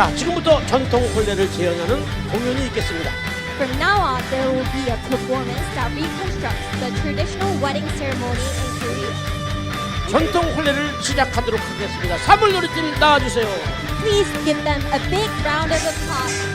자, 지금부터 전통 혼례를 재현하는 공연이 있겠습니다. From now on, there will be a performance that reconstructs the traditional wedding ceremony in Korea. 전통 혼례를 시작하도록 하겠습니다. 사물놀이팀 나와주세요. Please give them a big round of applause.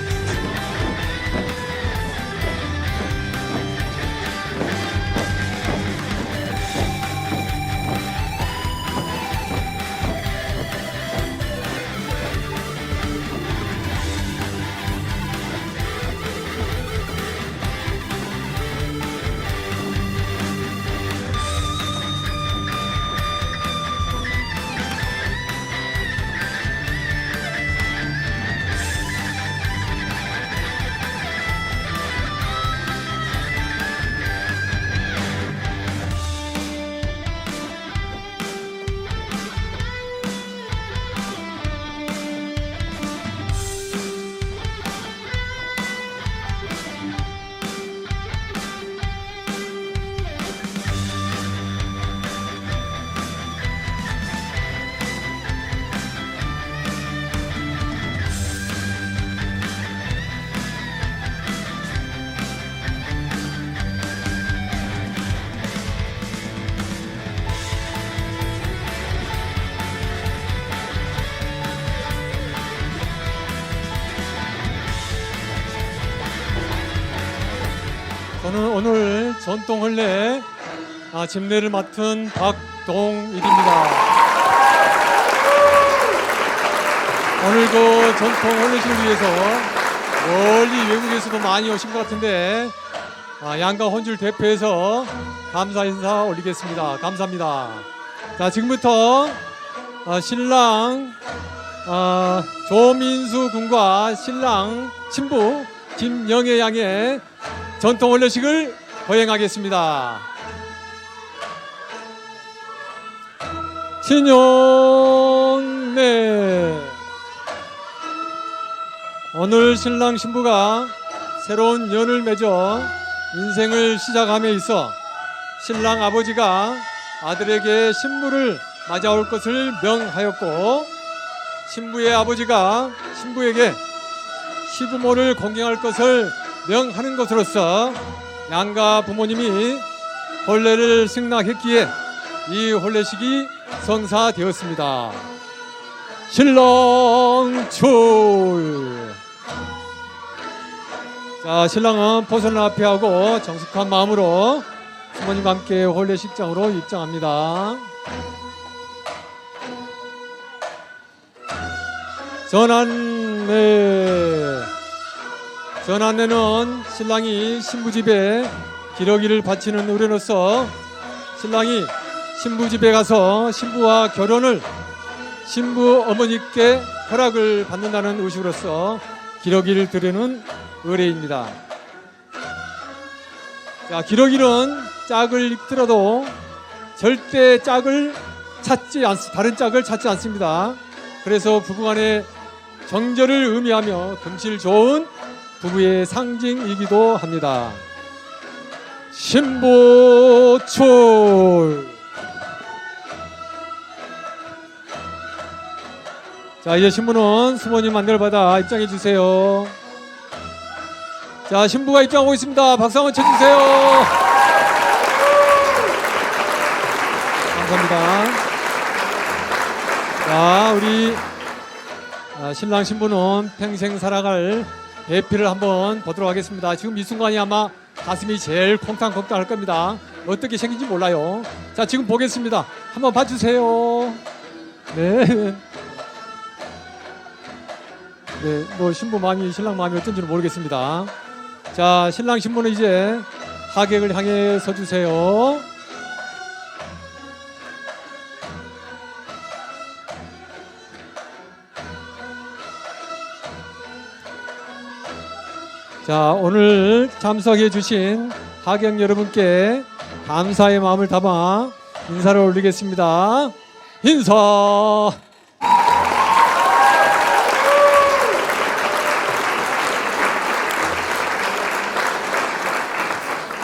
저는 오늘 전통 혼례 집례를 맡은 박동일입니다. 오늘 그 전통 혼례식을 위해서 멀리 외국에서도 많이 오신 것 같은데 양가 혼주를 대표해서 감사 인사 올리겠습니다. 감사합니다. 자, 지금부터 신랑 조민수 군과 신랑 신부 김영애 양의 전통 혼례식을 거행하겠습니다. 신용네. 오늘 신랑 신부가 새로운 연을 맺어 인생을 시작함에 있어 신랑 아버지가 아들에게 신부를 맞아올 것을 명하였고, 신부의 아버지가 신부에게 시부모를 공경할 것을 명하는 것으로서 양가 부모님이 혼례를 승낙했기에 이 혼례식이 성사되었습니다. 신랑 출. 자, 신랑은 포선을 앞에 하고 정숙한 마음으로 부모님과 함께 혼례식장으로 입장합니다. 전안내. 전안내는 신랑이 신부집에 기러기를 바치는 의례로서 신랑이 신부집에 가서 신부와 결혼을 신부 어머니께 허락을 받는다는 의식으로서 기러기를 드리는 의례입니다. 자, 기러기는 짝을 입더라도 절대 다른 짝을 찾지 않습니다. 그래서 부부간의 정절을 의미하며 금실 좋은 부부의 상징이기도 합니다. 신부출. 자, 이제 신부는 수모님 안내를 받아 입장해 주세요. 자, 신부가 입장하고 있습니다. 박수 한번 쳐주세요. 감사합니다. 자, 우리 신랑 신부는 평생 살아갈 배필을 한번 보도록 하겠습니다. 지금 이 순간이 아마 가슴이 제일 콩탕콩탕 할 겁니다. 어떻게 생긴지 몰라요. 자, 지금 보겠습니다. 한번 봐주세요. 네. 네, 뭐 신부 마음이 신랑 마음이 어떤지는 모르겠습니다. 자, 신랑 신부는 이제 하객을 향해 서주세요. 자, 오늘 참석해 주신 하객 여러분께 감사의 마음을 담아 인사를 올리겠습니다. 인사.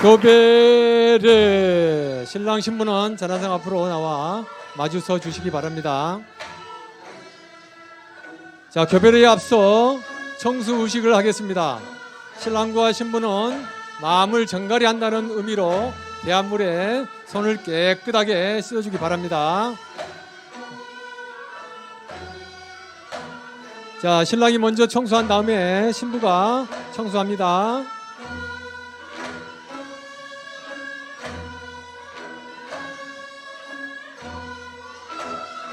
교배례. 신랑 신부는 전화상 앞으로 나와 마주 서 주시기 바랍니다. 자, 교배로에 앞서 청수 의식을 하겠습니다. 신랑과 신부는 마음을 정갈히 한다는 의미로 대한물에 손을 깨끗하게 씻어주기 바랍니다. 자, 신랑이 먼저 청소한 다음에 신부가 청소합니다.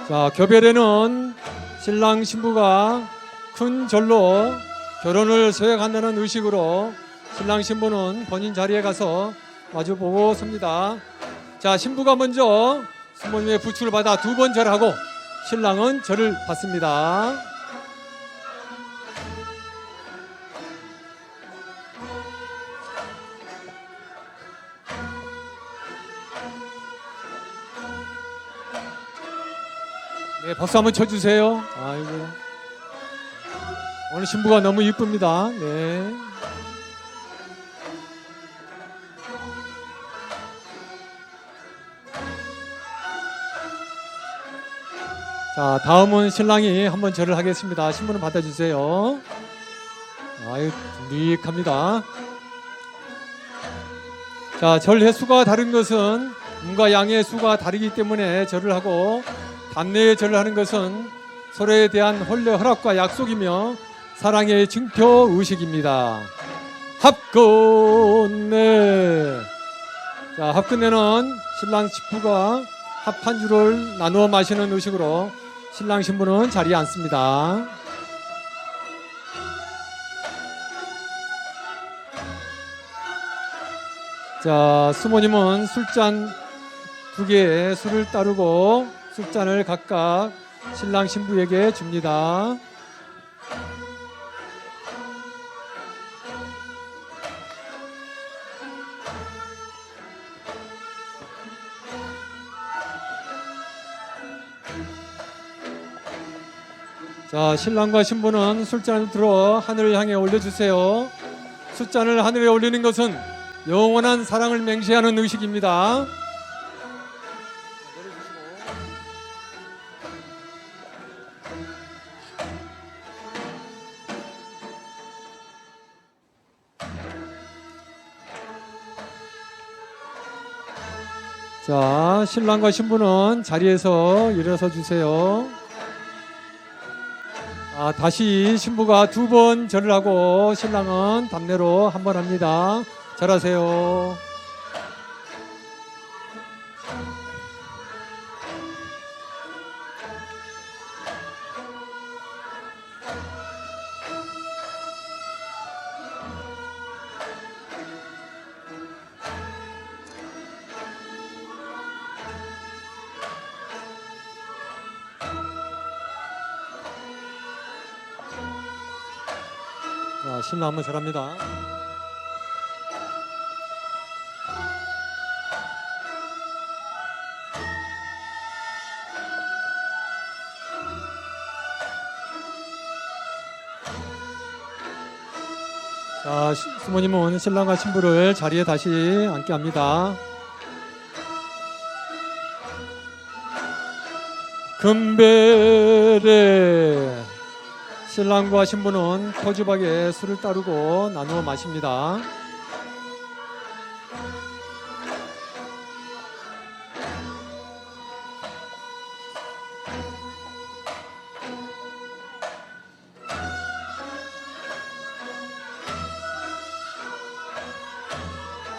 자, 교배례는 신랑 신부가 큰 절로 결혼을 서약한다는 의식으로 신랑 신부는 본인 자리에 가서 마주보고 섭니다. 자, 신부가 먼저 수모님의 부축을 받아 2번 절하고 신랑은 절을 받습니다. 네, 박수 한번 쳐주세요. 아이고, 오늘 신부가 너무 이쁩니다. 네. 자, 다음은 신랑이 한번 절을 하겠습니다. 신부는 받아주세요. 아유, 듬직합니다. 자, 절 횟수가 다른 것은 음과 양의 수가 다르기 때문에 절을 하고, 단내의 절을 하는 것은 서로에 대한 혼례 허락과 약속이며 사랑의 증표 의식입니다. 합건네. 자, 합건네는 신랑 신부가 합 한 줄을 나누어 마시는 의식으로 신랑 신부는 자리에 앉습니다. 자, 수모님은 술잔 2개에 술을 따르고 술잔을 각각 신랑 신부에게 줍니다. 자, 신랑과 신부는 술잔을 들어 하늘을 향해 올려주세요. 술잔을 하늘에 올리는 것은 영원한 사랑을 맹세하는 의식입니다. 자, 신랑과 신부는 자리에서 일어서 주세요. 다시 신부가 2번 절을 하고 신랑은 답례로 1번 합니다. 절하세요. 자, 신랑 한번 절합니다. 자, 수모님은 신랑과 신부를 자리에 다시 앉게 합니다. 금배례. 신랑과 신부는 포주박에 술을 따르고 나누어 마십니다.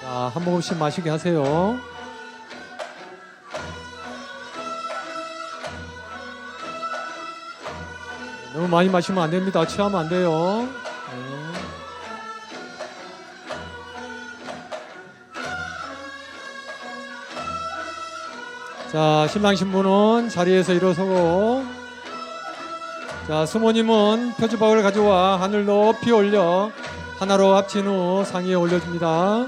자, 한 모금씩 마시게 하세요. 너무 많이 마시면 안 됩니다. 취하면 안 돼요. 자, 신랑 신부는 자리에서 일어서고, 자, 수모님은 표주박을 가져와 하늘 높이 올려 하나로 합친 후 상위에 올려줍니다.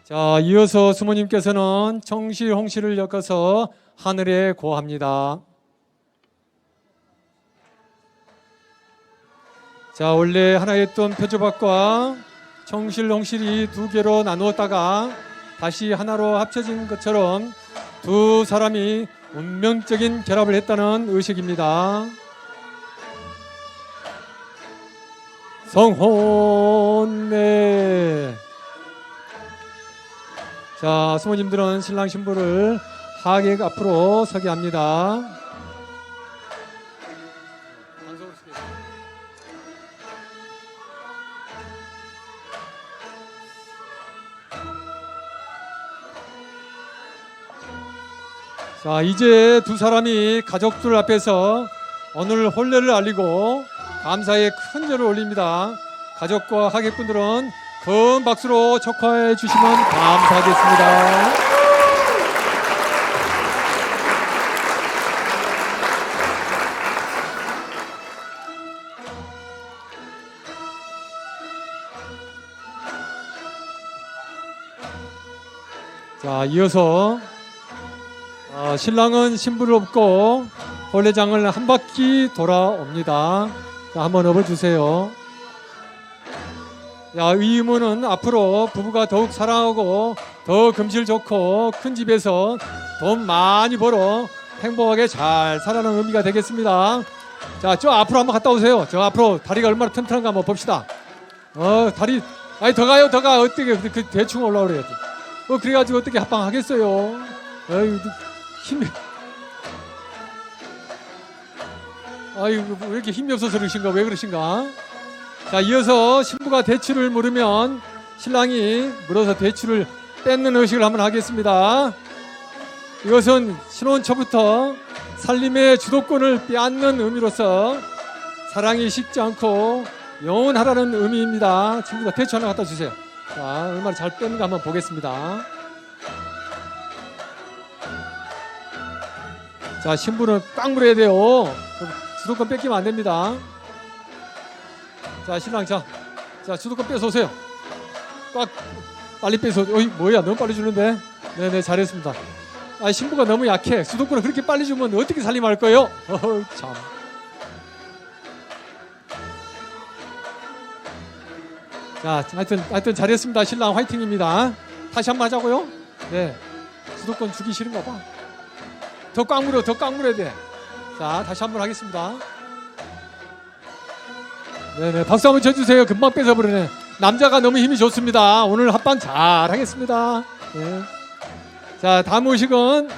자, 이어서 수모님께서는 청실 홍실을 엮어서 하늘에 고합니다. 자, 원래 하나였던 표주박과 청실 홍실이 2개로 나누었다가 다시 하나로 합쳐진 것처럼 두 사람이 운명적인 결합을 했다는 의식입니다. 성혼례. 자, 수모님들은 신랑 신부를 하객 앞으로 서게 합니다. 자, 이제 두 사람이 가족들 앞에서 오늘 혼례를 알리고 감사의 큰 절을 올립니다. 가족과 하객분들은 큰 박수로 축하해 주시면 감사하겠습니다. 자, 이어서 신랑은 신부를 업고 혼례장을 한 바퀴 돌아옵니다. 자, 한번 업어주세요. 야, 이 의무는 앞으로 부부가 더욱 사랑하고 더 금실 좋고 큰 집에서 돈 많이 벌어 행복하게 잘 살아가는 의미가 되겠습니다. 자, 저 앞으로 한번 갔다 오세요. 저 앞으로 다리가 얼마나 튼튼한가 한번 봅시다. 다리, 아니 더 가요, 더 가. 어떻게 그 대충 올라오래요. 그래가지고 어떻게 합방하겠어요. 힘이. 아이고, 왜 이렇게 힘이 없어서 그러신가? 왜 그러신가? 자, 이어서 신부가 대추를 물으면 신랑이 물어서 대추를 뺏는 의식을 한번 하겠습니다. 이것은 신혼 초부터 살림의 주도권을 빼앗는 의미로서 사랑이 식지 않고 영원하라는 의미입니다. 친구가 대추 하나 갖다 주세요. 자, 얼마나 잘 뺏는가 한번 보겠습니다. 자, 신부는 꽉 물어야 돼요. 주도권 뺏기면 안 됩니다. 자, 신랑, 자, 주도권 뺏어오세요. 꽉, 빨리 뺏어. 어이, 뭐야, 너무 빨리 주는데. 네네, 잘했습니다. 아, 신부가 너무 약해. 주도권을 그렇게 빨리 주면 어떻게 살림할 거예요? 참. 자, 하여튼 잘했습니다. 신랑 화이팅입니다. 다시 한번 하자고요. 네, 주도권 주기 싫은가 봐. 더 꽉 물어야 돼. 자, 다시 한번 하겠습니다. 네네, 박수 한번 쳐주세요. 금방 뺏어버리네. 남자가 너무 힘이 좋습니다. 오늘 합방 잘 하겠습니다. 네. 자, 다음 의식은,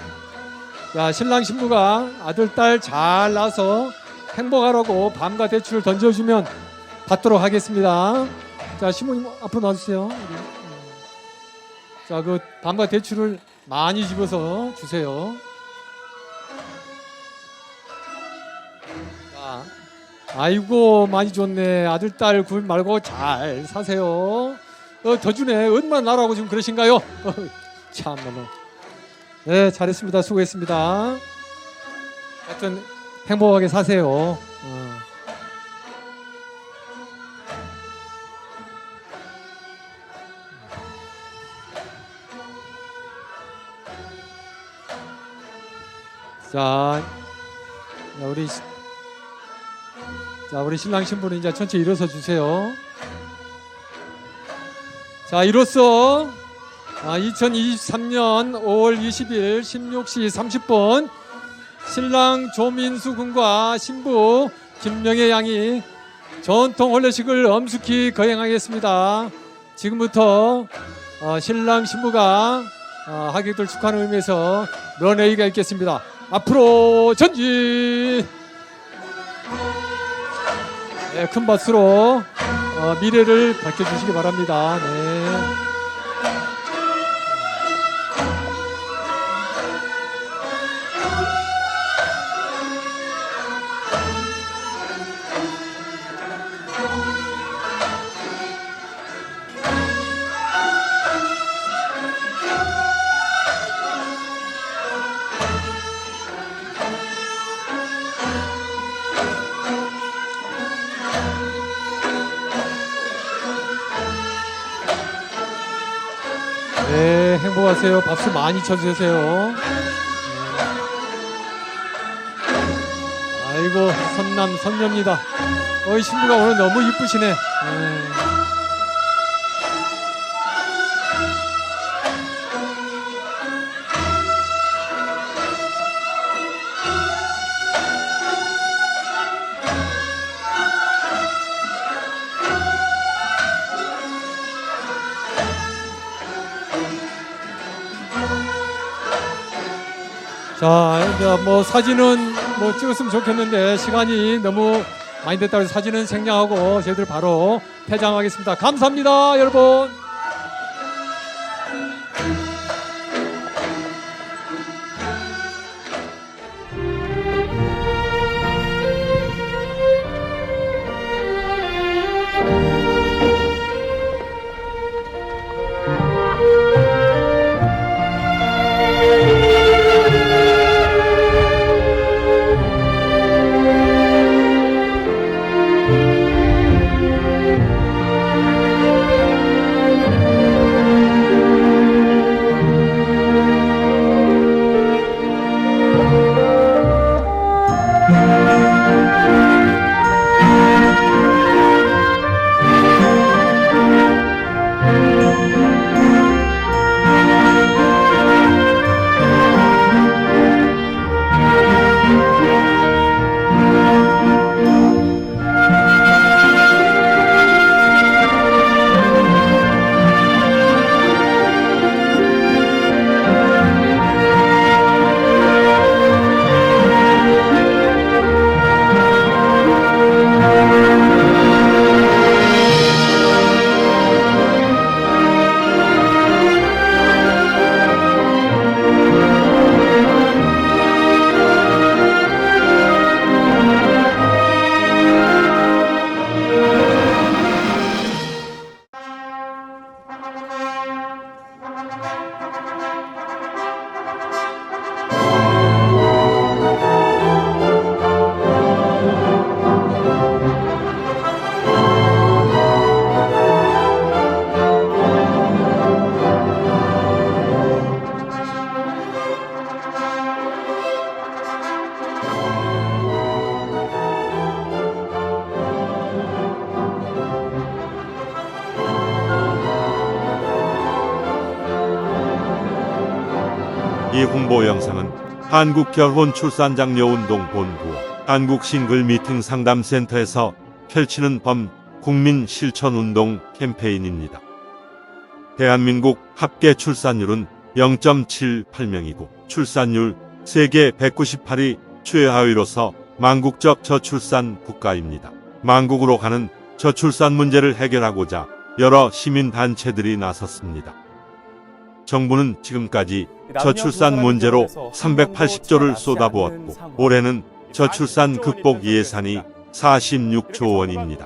자, 신랑 신부가 아들 딸 잘 낳아서 행복하라고 밤과 대추를 던져주면 받도록 하겠습니다. 자, 신부님 앞으로 나와주세요. 자, 그 밤과 대추를 많이 집어서 주세요. 자, 아이고, 많이 줬네. 아들 딸 굴 말고 잘 사세요. 더 주네. 얼마나 나라고 지금 그러신가요? 참말로. 네, 잘했습니다. 수고했습니다. 하여튼 행복하게 사세요. 자, 우리 신랑 신부는 이제 천천히 일어서 주세요. 자, 이로써 2023년 5월 20일 16시 30분 신랑 조민수 군과 신부 김명애 양이 전통 혼례식을 엄숙히 거행하겠습니다. 지금부터 신랑 신부가 하객들 축하하는 의미에서 런웨이가 있겠습니다. 앞으로 전진! 네, 큰 박수로 미래를 밝혀주시기 바랍니다. 네. 네, 행복하세요. 박수 많이 쳐주세요. 아이고, 선남, 선녀입니다. 신부가 오늘 너무 이쁘시네. 네. 자, 이제 뭐 사진은 뭐 찍었으면 좋겠는데 시간이 너무 많이 됐다고 해서 사진은 생략하고 저희들 바로 퇴장하겠습니다. 감사합니다, 여러분. 이 홍보 영상은 한국결혼출산장려운동본부 한국싱글미팅상담센터에서 펼치는 국민 실천운동 캠페인입니다. 대한민국 합계 출산율은 0.78명이고 출산율 세계 198위 최하위로서 망국적 저출산 국가입니다. 망국으로 가는 저출산 문제를 해결하고자 여러 시민단체들이 나섰습니다. 정부는 지금까지 저출산 문제로 380조를 쏟아부었고 올해는 저출산 극복 예산이 46조 원입니다.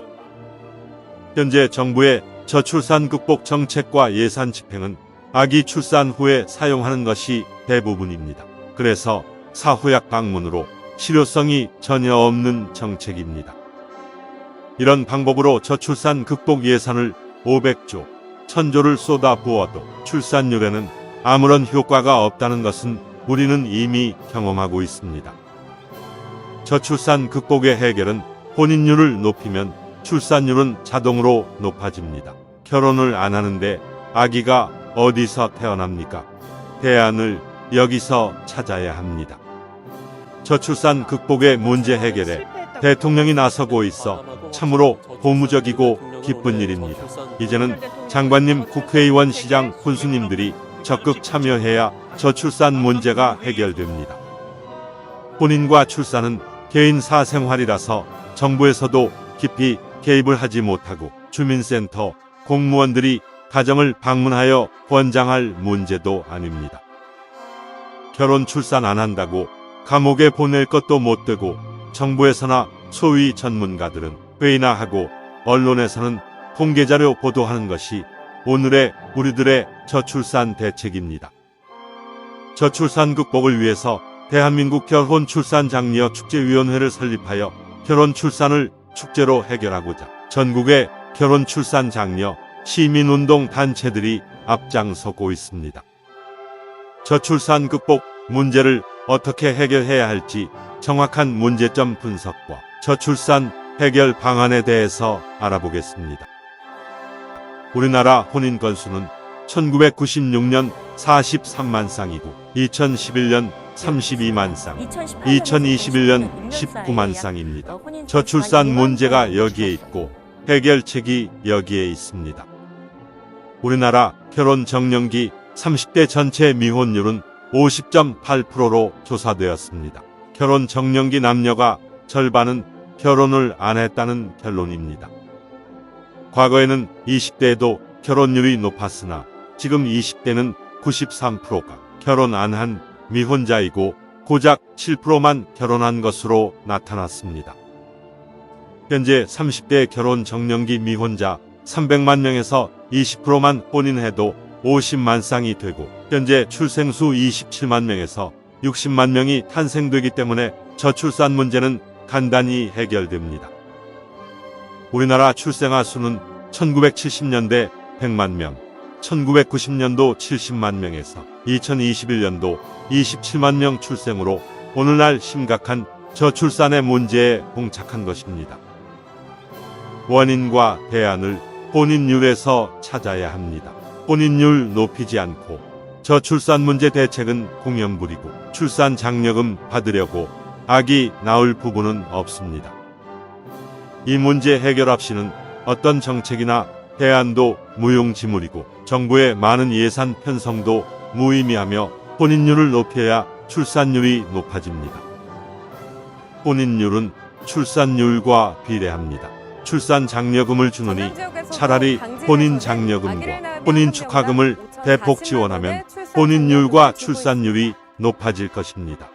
현재 정부의 저출산 극복 정책과 예산 집행은 아기 출산 후에 사용하는 것이 대부분입니다. 그래서 사후약 방문으로 실효성이 전혀 없는 정책입니다. 이런 방법으로 저출산 극복 예산을 500조, 1000조를 쏟아부어도 출산율에는 아무런 효과가 없다는 것은 우리는 이미 경험하고 있습니다. 저출산 극복의 해결은 혼인율을 높이면 출산율은 자동으로 높아집니다. 결혼을 안 하는데 아기가 어디서 태어납니까? 대안을 여기서 찾아야 합니다. 저출산 극복의 문제 해결에 대통령이 나서고 있어 참으로 고무적이고 기쁜 일입니다. 이제는 장관님, 국회의원, 시장, 군수님들이 적극 참여해야 저출산 문제가 해결됩니다. 혼인과 출산은 개인 사생활이라서 정부에서도 깊이 개입을 하지 못하고 주민센터, 공무원들이 가정을 방문하여 권장할 문제도 아닙니다. 결혼 출산 안 한다고 감옥에 보낼 것도 못 되고 정부에서나 소위 전문가들은 회의나 하고 언론에서는 공개자료 보도하는 것이 오늘의 우리들의 저출산 대책입니다. 저출산 극복을 위해서 대한민국 결혼출산장려 축제위원회를 설립하여 결혼 출산을 축제로 해결하고자 전국의 결혼출산장려 시민운동 단체들이 앞장서고 있습니다. 저출산 극복 문제를 어떻게 해결해야 할지 정확한 문제점 분석과 저출산 해결 방안에 대해서 알아보겠습니다. 우리나라 혼인 건수는 1996년 43만 쌍이고 2011년 32만 쌍, 2021년 19만 쌍입니다. 저출산 문제가 여기에 있고 해결책이 여기에 있습니다. 우리나라 결혼 정년기 30대 전체 미혼율은 50.8%로 조사되었습니다. 결혼 정년기 남녀가 절반은 결혼을 안 했다는 결론입니다. 과거에는 20대에도 결혼율이 높았으나 지금 20대는 93%가 결혼 안 한 미혼자이고 고작 7%만 결혼한 것으로 나타났습니다. 현재 30대 결혼 정년기 미혼자 300만 명에서 20%만 혼인해도 50만 쌍이 되고 현재 출생수 27만 명에서 60만 명이 탄생되기 때문에 저출산 문제는 간단히 해결됩니다. 우리나라 출생아 수는 1970년대 100만 명, 1990년도 70만 명에서 2021년도 27만 명 출생으로 오늘날 심각한 저출산의 문제에 봉착한 것입니다. 원인과 대안을 혼인율에서 찾아야 합니다. 혼인율 높이지 않고 저출산 문제 대책은 공연부리고 출산 장려금 받으려고 아기 낳을 부부는 없습니다. 이 문제 해결 없이는 어떤 정책이나 대안도 무용지물이고 정부의 많은 예산 편성도 무의미하며 혼인율을 높여야 출산율이 높아집니다. 혼인율은 출산율과 비례합니다. 출산 장려금을 주느니 차라리 혼인 장려금과 혼인 축하금을 대폭 지원하면 혼인율과 출산율이 높아질 것입니다.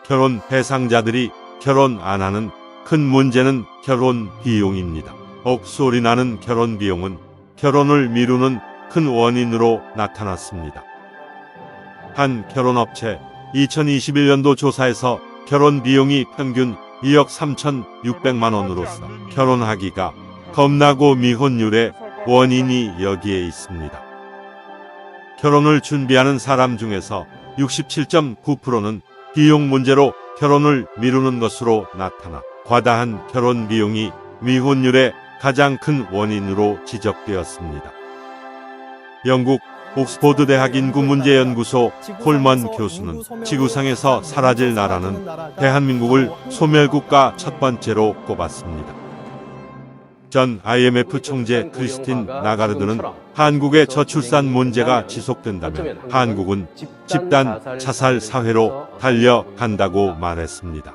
결혼 대상자들이 결혼 안 하는 큰 문제는 결혼 비용입니다. 억소리 나는 결혼 비용은 결혼을 미루는 큰 원인으로 나타났습니다. 한 결혼업체 2021년도 조사에서 결혼 비용이 평균 2억 3,600만 원으로서 결혼하기가 겁나고 미혼율의 원인이 여기에 있습니다. 결혼을 준비하는 사람 중에서 67.9%는 비용 문제로 결혼을 미루는 것으로 나타나 과다한 결혼 비용이 미혼율의 가장 큰 원인으로 지적되었습니다. 영국 옥스포드 대학 인구문제연구소 콜먼 교수는 지구상에서 사라질 나라는 대한민국을 소멸국가 첫 번째로 꼽았습니다. 전 IMF 총재 크리스틴 나가르드는 한국의 저출산 문제가 지속된다면 한국은 집단 자살 사회로 달려간다고 말했습니다.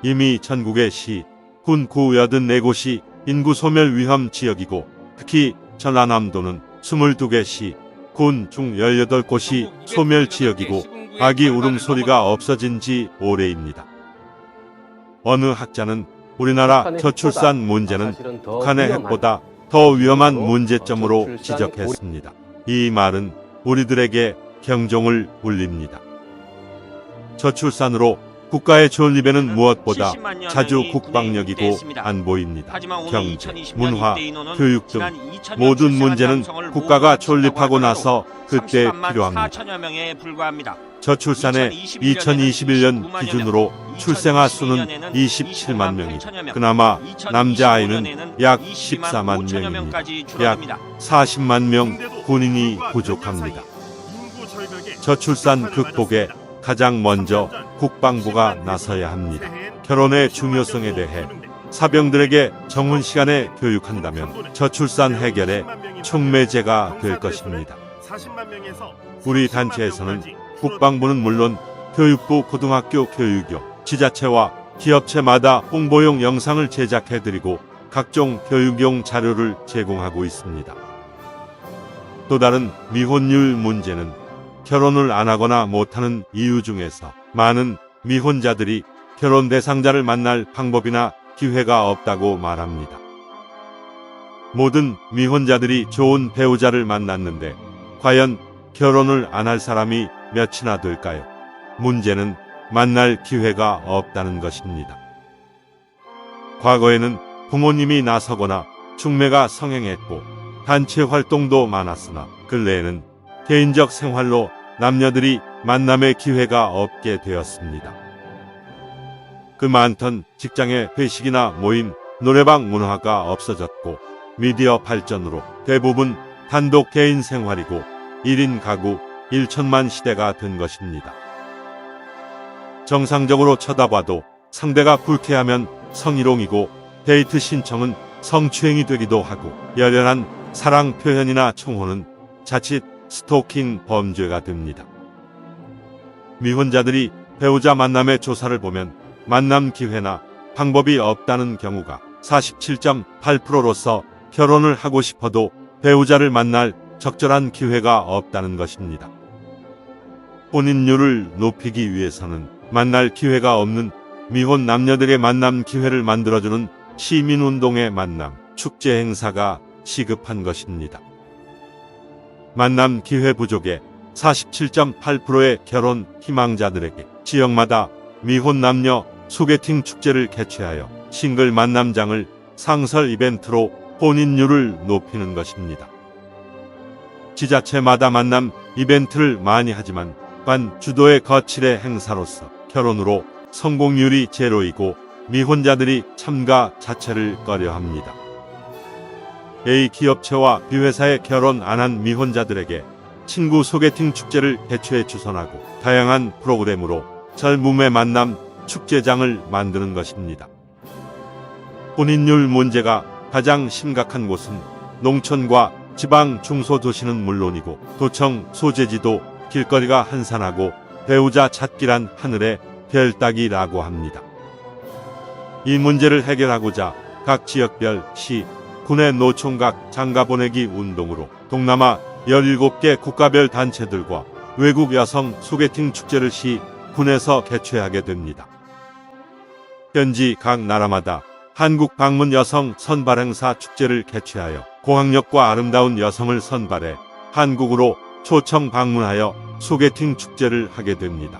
이미 전국의 시, 군, 구 84곳이 인구 소멸 위험 지역이고 특히 전라남도는 22개 시, 군 중 18곳이 소멸 지역이고 아기 울음소리가 없어진 지 오래입니다. 어느 학자는 우리나라 저출산 문제는 북한의 핵보다 더 위험한 문제점으로 지적했습니다. 이 말은 우리들에게 경종을 울립니다. 저출산으로 국가의 존립에는 무엇보다 자주 국방력이고 안보입니다. 경제, 문화, 교육 등 모든 문제는 국가가 존립하고 나서 그때 필요합니다. 저출산의 2021년 기준으로 출생아 수는 27만 명이고 그나마 남자아이는 약 14만 명입니다. 약 40만 명 군인이 부족합니다. 저출산 극복에 가장 먼저 국방부가 나서야 합니다. 결혼의 중요성에 대해 사병들에게 정훈 시간에 교육한다면 저출산 해결의 촉매제가 될 것입니다. 우리 단체에서는 국방부는 물론 교육부 고등학교 교육교, 지자체와 기업체마다 홍보용 영상을 제작해드리고 각종 교육용 자료를 제공하고 있습니다. 또 다른 미혼율 문제는 결혼을 안 하거나 못하는 이유 중에서 많은 미혼자들이 결혼 대상자를 만날 방법이나 기회가 없다고 말합니다. 모든 미혼자들이 좋은 배우자를 만났는데 과연 결혼을 안 할 사람이 몇이나 될까요? 문제는 만날 기회가 없다는 것입니다. 과거에는 부모님이 나서거나 중매가 성행했고 단체 활동도 많았으나 근래에는 개인적 생활로 남녀들이 만남의 기회가 없게 되었습니다. 그 많던 직장의 회식이나 모임, 노래방 문화가 없어졌고 미디어 발전으로 대부분 단독 개인 생활이고 1인 가구 1천만 시대가 된 것입니다. 정상적으로 쳐다봐도 상대가 불쾌하면 성희롱이고 데이트 신청은 성추행이 되기도 하고 열렬한 사랑 표현이나 총호는 자칫 스토킹 범죄가 됩니다. 미혼자들이 배우자 만남의 조사를 보면 만남 기회나 방법이 없다는 경우가 47.8%로서 결혼을 하고 싶어도 배우자를 만날 적절한 기회가 없다는 것입니다. 혼인율을 높이기 위해서는 만날 기회가 없는 미혼 남녀들의 만남 기회를 만들어주는 시민운동의 만남, 축제 행사가 시급한 것입니다. 만남 기회 부족에 47.8%의 결혼 희망자들에게 지역마다 미혼 남녀 소개팅 축제를 개최하여 싱글 만남장을 상설 이벤트로 혼인율을 높이는 것입니다. 지자체마다 만남 이벤트를 많이 하지만 관 주도의 거칠의 행사로서 결혼으로 성공률이 제로이고 미혼자들이 참가 자체를 꺼려합니다. A 기업체와 B회사에 결혼 안 한 미혼자들에게 친구 소개팅 축제를 개최해 주선하고 다양한 프로그램으로 젊음의 만남 축제장을 만드는 것입니다. 혼인율 문제가 가장 심각한 곳은 농촌과 지방 중소도시는 물론이고 도청 소재지도 길거리가 한산하고 배우자 찾기란 하늘의 별 따기라고 합니다. 이 문제를 해결하고자 각 지역별 시, 군의 노총각 장가보내기 운동으로 동남아 17개 국가별 단체들과 외국 여성 소개팅 축제를 시, 군에서 개최하게 됩니다. 현지 각 나라마다 한국 방문 여성 선발 행사 축제를 개최하여 고학력과 아름다운 여성을 선발해 한국으로 초청 방문하여 소개팅 축제를 하게 됩니다.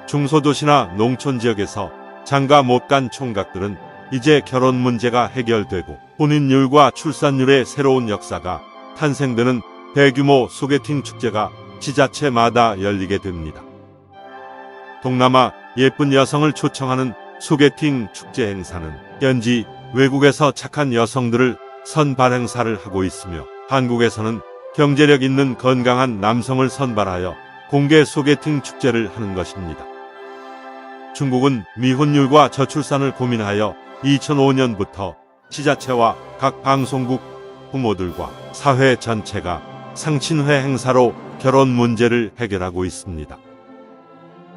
중소도시나 농촌 지역에서 장가 못 간 총각들은 이제 결혼 문제가 해결되고 혼인율과 출산율의 새로운 역사가 탄생되는 대규모 소개팅 축제가 지자체마다 열리게 됩니다. 동남아 예쁜 여성을 초청하는 소개팅 축제 행사는 현지 외국에서 착한 여성들을 선발 행사를 하고 있으며 한국에서는 경제력 있는 건강한 남성을 선발하여 공개 소개팅 축제를 하는 것입니다. 중국은 미혼율과 저출산을 고민하여 2005년부터 지자체와 각 방송국 부모들과 사회 전체가 상친회 행사로 결혼 문제를 해결하고 있습니다.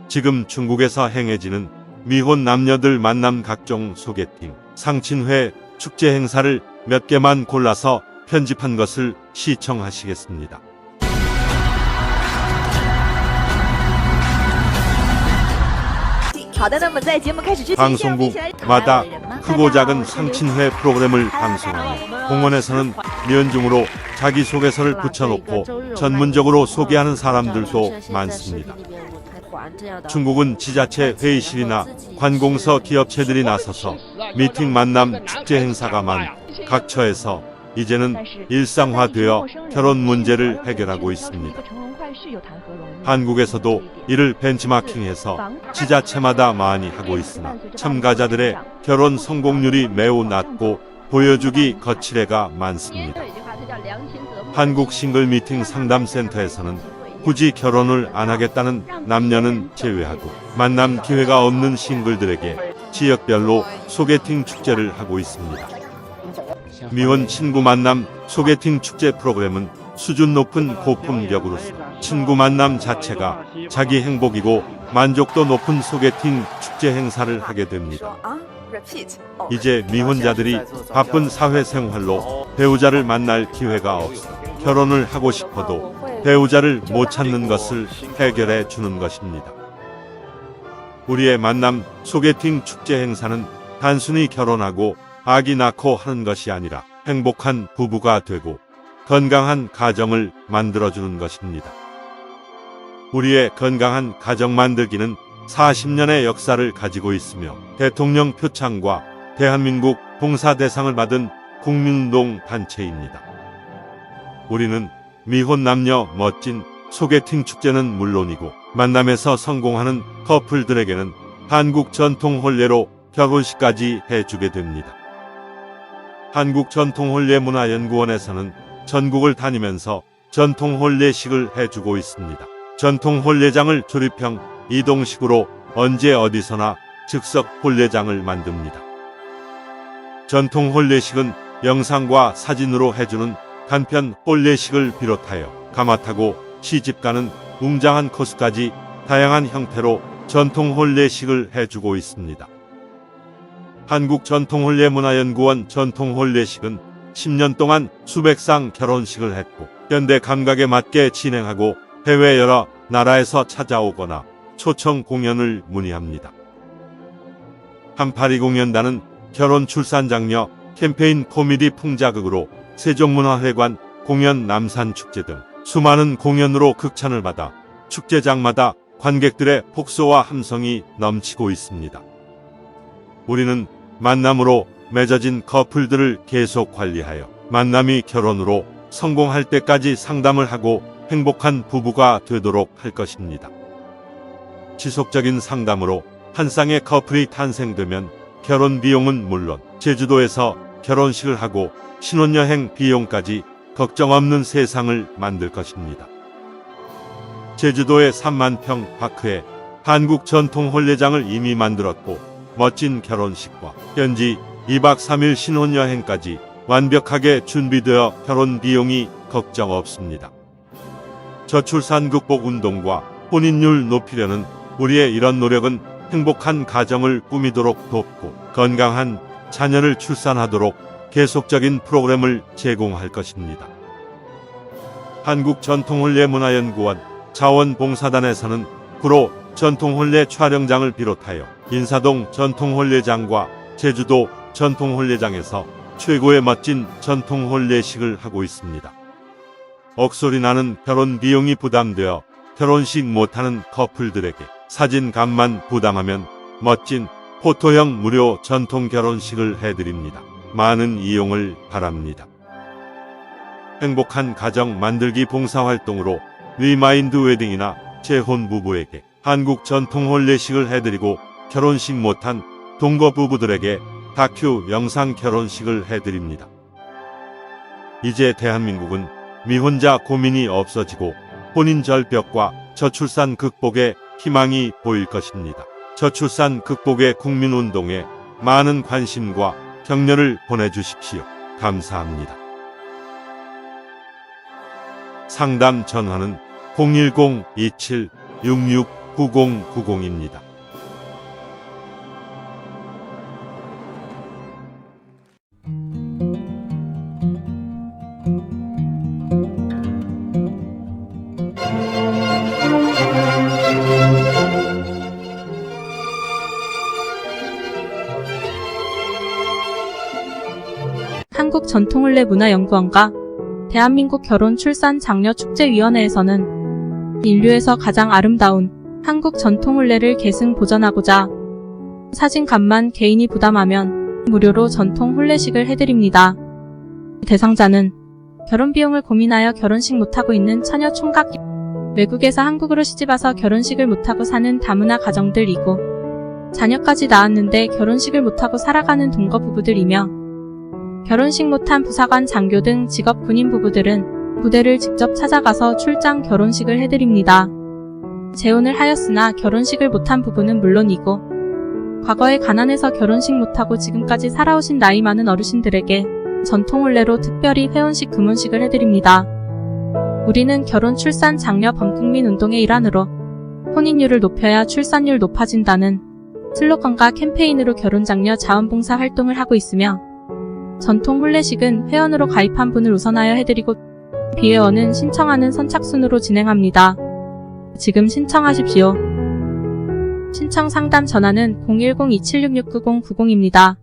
지금 중국에서 행해지는 미혼 남녀들 만남 각종 소개팅, 상친회, 축제 행사를 몇 개만 골라서 편집한 것을 시청하시겠습니다. 방송국마다 크고 작은 상친회 프로그램을 방송하며 공원에서는 면중으로 자기소개서를 붙여놓고 전문적으로 소개하는 사람들도 많습니다. 중국은 지자체 회의실이나 관공서 기업체들이 나서서 미팅 만남 축제 행사가 많은 각 처에서 이제는 일상화되어 결혼 문제를 해결하고 있습니다. 한국에서도 이를 벤치마킹해서 지자체마다 많이 하고 있으나 참가자들의 결혼 성공률이 매우 낮고 보여주기 거칠애가 많습니다. 한국 싱글 미팅 상담센터에서는 굳이 결혼을 안 하겠다는 남녀는 제외하고 만남 기회가 없는 싱글들에게 지역별로 소개팅 축제를 하고 있습니다. 미혼 친구 만남 소개팅 축제 프로그램은 수준 높은 고품격으로서 친구 만남 자체가 자기 행복이고 만족도 높은 소개팅 축제 행사를 하게 됩니다. 이제 미혼자들이 바쁜 사회생활로 배우자를 만날 기회가 없어 결혼을 하고 싶어도 배우자를 못 찾는 것을 해결해 주는 것입니다. 우리의 만남 소개팅 축제 행사는 단순히 결혼하고 아기 낳고 하는 것이 아니라 행복한 부부가 되고 건강한 가정을 만들어주는 것입니다. 우리의 건강한 가정 만들기는 40년의 역사를 가지고 있으며 대통령 표창과 대한민국 봉사대상을 받은 국민운동 단체입니다. 우리는 미혼 남녀 멋진 소개팅 축제는 물론이고 만남에서 성공하는 커플들에게는 한국 전통 혼례로 결혼식까지 해주게 됩니다. 한국전통혼례문화연구원에서는 전국을 다니면서 전통혼례식을 해주고 있습니다. 전통혼례장을 조립형 이동식으로 언제 어디서나 즉석 혼례장을 만듭니다. 전통혼례식은 영상과 사진으로 해주는 간편 혼례식을 비롯하여 가마타고 시집가는 웅장한 코스까지 다양한 형태로 전통 혼례식을 해주고 있습니다. 한국전통혼례문화연구원 전통혼례식은 10년 동안 수백 상 결혼식을 했고 현대 감각에 맞게 진행하고 해외 여러 나라에서 찾아오거나 초청 공연을 문의합니다. 한파리 공연단은 결혼 출산 장려 캠페인 코미디 풍자극으로 세종문화회관 공연 남산축제 등 수많은 공연으로 극찬을 받아 축제장마다 관객들의 폭소와 함성이 넘치고 있습니다. 우리는 만남으로 맺어진 커플들을 계속 관리하여 만남이 결혼으로 성공할 때까지 상담을 하고 행복한 부부가 되도록 할 것입니다. 지속적인 상담으로 한 쌍의 커플이 탄생되면 결혼 비용은 물론 제주도에서 결혼식을 하고 신혼여행 비용까지 걱정 없는 세상을 만들 것입니다. 제주도의 3만 평 파크에 한국 전통 혼례장을 이미 만들었고 멋진 결혼식과 현지 2박 3일 신혼여행까지 완벽하게 준비되어 결혼 비용이 걱정 없습니다. 저출산 극복 운동과 혼인율 높이려는 우리의 이런 노력은 행복한 가정을 꾸미도록 돕고 건강한 자녀를 출산하도록 계속적인 프로그램을 제공할 것입니다. 한국전통혼례문화연구원 자원봉사단에서는 구로 전통혼례 촬영장을 비롯하여 인사동 전통혼례장과 제주도 전통혼례장에서 최고의 멋진 전통혼례식을 하고 있습니다. 억소리 나는 결혼 비용이 부담되어 결혼식 못하는 커플들에게 사진값만 부담하면 멋진 포토형 무료 전통 결혼식을 해드립니다. 많은 이용을 바랍니다. 행복한 가정 만들기 봉사활동으로 리마인드 웨딩이나 재혼 부부에게 한국 전통 혼례식을 해드리고 결혼식 못한 동거 부부들에게 다큐 영상 결혼식을 해드립니다. 이제 대한민국은 미혼자 고민이 없어지고 혼인 절벽과 저출산 극복에 희망이 보일 것입니다. 저출산 극복의 국민운동에 많은 관심과 격려를 보내주십시오. 감사합니다. 상담 전화는 010-2766-9090입니다. 한국전통혼례문화연구원과 대한민국 결혼출산장려축제위원회에서는 인류에서 가장 아름다운 한국 전통혼례를 계승 보존하고자 사진값만 개인이 부담하면 무료로 전통 혼례식을 해드립니다. 대상자는 결혼 비용을 고민하여 결혼식 못하고 있는 처녀 총각, 외국에서 한국으로 시집와서 결혼식을 못하고 사는 다문화 가정들이고 자녀까지 낳았는데 결혼식을 못하고 살아가는 동거 부부들이며 결혼식 못한 부사관, 장교 등 직업 군인 부부들은 부대를 직접 찾아가서 출장 결혼식을 해드립니다. 재혼을 하였으나 결혼식을 못한 부부는 물론이고 과거에 가난해서 결혼식 못하고 지금까지 살아오신 나이 많은 어르신들에게 전통혼례로 특별히 회혼식, 금혼식을 해드립니다. 우리는 결혼, 출산, 장려 범국민 운동의 일환으로 혼인율을 높여야 출산율 높아진다는 슬로건과 캠페인으로 결혼장려 자원봉사 활동을 하고 있으며 전통 혼례식은 회원으로 가입한 분을 우선하여 해드리고 비회원은 신청하는 선착순으로 진행합니다. 지금 신청하십시오. 신청 상담 전화는 010-2766-9090입니다.